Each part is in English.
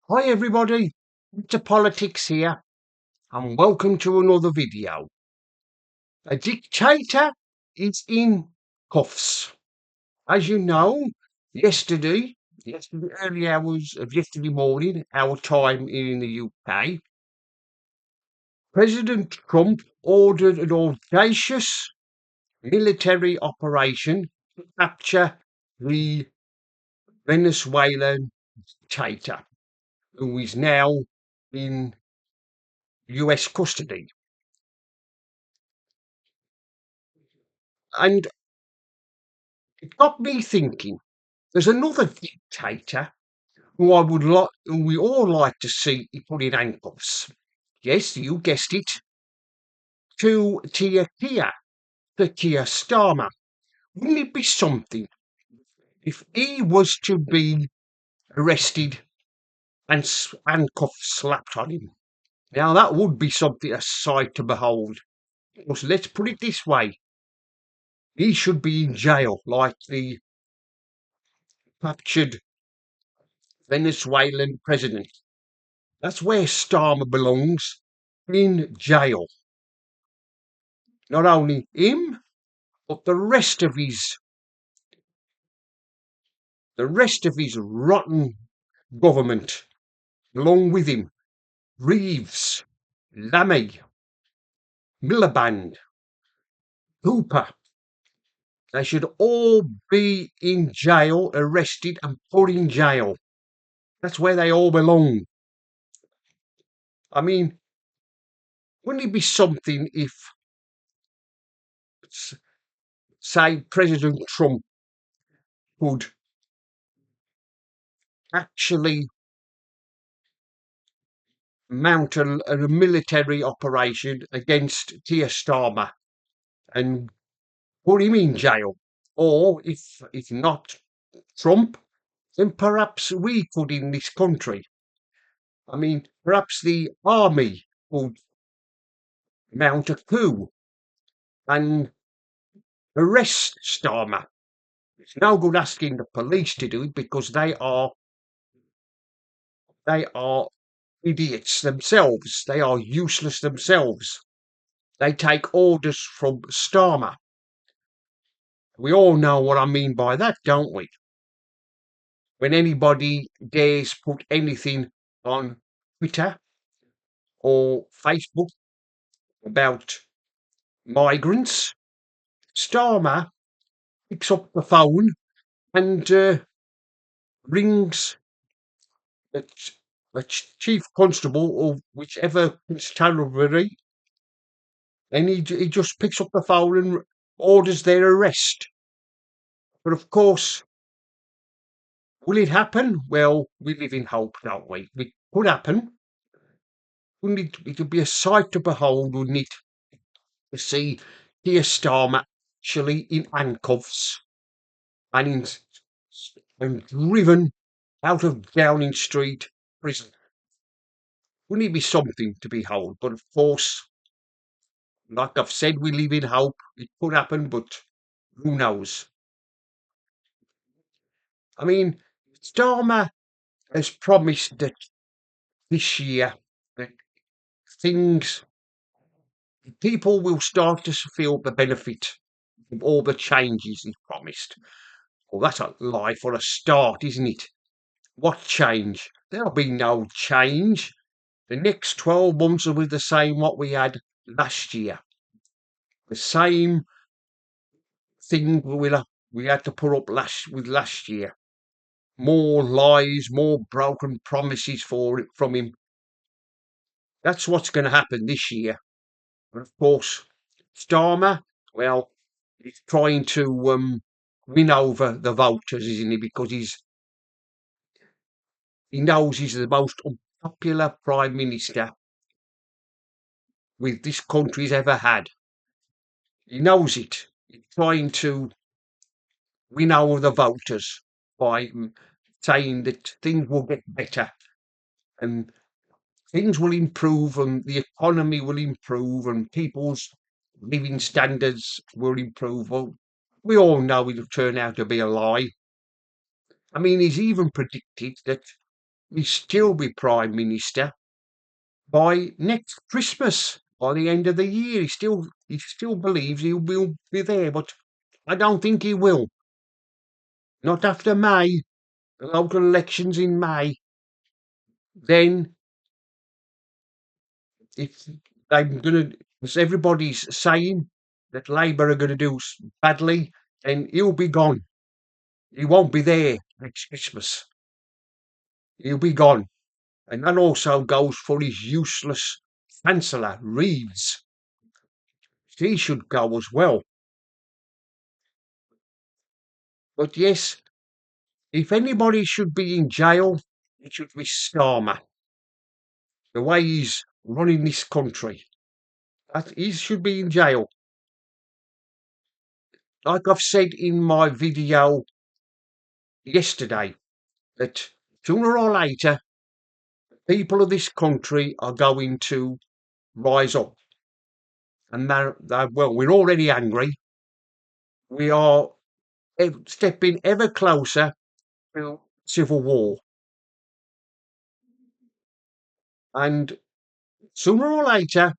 Hi everybody, it's Politics here, and welcome to another video. A dictator is in cuffs. As you know, yesterday, early hours of yesterday morning, our time here in the UK, President Trump ordered an audacious military operation to capture the Venezuelan dictator, who is now in US custody. And it got me thinking, there's another dictator who we all like to see put in handcuffs. Yes, you guessed it, to Keir Starmer. Wouldn't it be something if he was to be arrested and handcuffs slapped on him? Now that would be something, a sight to behold. Because let's put it this way, he should be in jail like the captured Venezuelan president. That's where Starmer belongs, in jail. Not only him, but the rest of his rotten government, along with him, Reeves, Lammy, Miliband, Hooper. They should all be in jail, arrested and put in jail. That's where they all belong. I mean, wouldn't it be something if, say, President Trump could actually mount a military operation against Keir Starmer and put him in jail? Or if not Trump, then perhaps we could in this country. I mean, perhaps the army would mount a coup and arrest Starmer. It's no good asking the police to do it because they are idiots themselves. They are useless themselves. They take orders from Starmer. We all know what I mean by that, don't we? When anybody dares put anything on Twitter or Facebook about migrants, Starmer picks up the phone and rings the, the chief constable or whichever constabulary, and he just picks up the phone and orders their arrest. But of course, will it happen? Well, we live in hope, don't we? It could happen. Wouldn't it? It would be a sight to behold, wouldn't it? To see Keir Starmer actually in handcuffs and and driven out of Downing Street prison. Wouldn't it be something to behold? But of course, like I've said, we live in hope. It could happen, but who knows? I mean, Starmer has promised that this year that things people will start to feel the benefit of all the changes he's promised. Well, that's a lie for a start, isn't it? What change? There'll be no change. The next 12 months will be the same what we had last year. The same thing we had to put up last year. More lies, more broken promises from him. That's what's going to happen this year. And of course, Starmer, well, he's trying to win over the voters, isn't he? Because he knows he's the most unpopular prime minister with this country's ever had. He knows it. He's trying to win over the voters by saying that things will get better and things will improve and the economy will improve and people's living standards will improve. Well, we all know it'll turn out to be a lie. I mean, he's even predicted that He'll still be Prime Minister by next Christmas. By the end of the year, he still believes he will be there, but I don't think he will. Not after May, the local elections in May. Then, if they're going to, as everybody's saying, that Labour are going to do badly, then he'll be gone. He won't be there next Christmas. He'll be gone. And that also goes for his useless Chancellor, Reeves. He should go as well. But yes, if anybody should be in jail, it should be Starmer. The way he's running this country. He should be in jail. Like I've said in my video yesterday, that sooner or later, people of this country are going to rise up. And well, we're already angry. We are stepping ever closer to civil war. And sooner or later,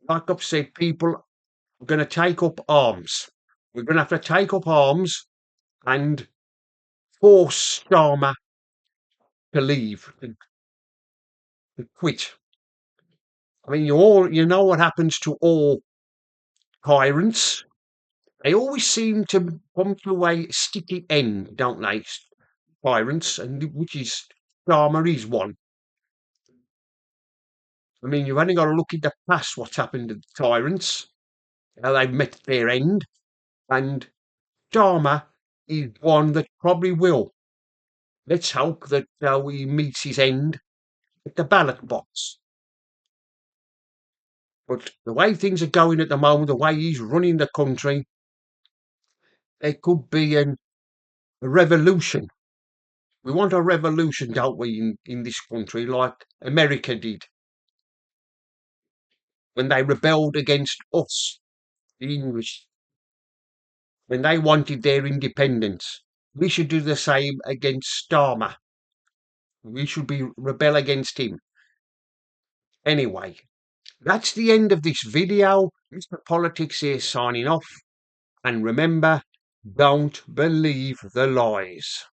like I've said, people are going to take up arms. We're going to have to take up arms and force Starmer to leave, to quit. I mean, you know what happens to all tyrants. They always seem to come to a sticky end, don't they? Tyrants, and which is Starmer is one. I mean, you've only got to look in the past what's happened to the tyrants, how they've met their end, and Starmer is one that probably will. Let's hope that he meets his end at the ballot box. But the way things are going at the moment, the way he's running the country, there could be a revolution. We want a revolution, don't we, in this country, like America did when they rebelled against us, the English, when they wanted their independence. We should do the same against Starmer. We should rebel against him. Anyway, that's the end of this video. Mr. Politics here signing off. And remember, don't believe the lies.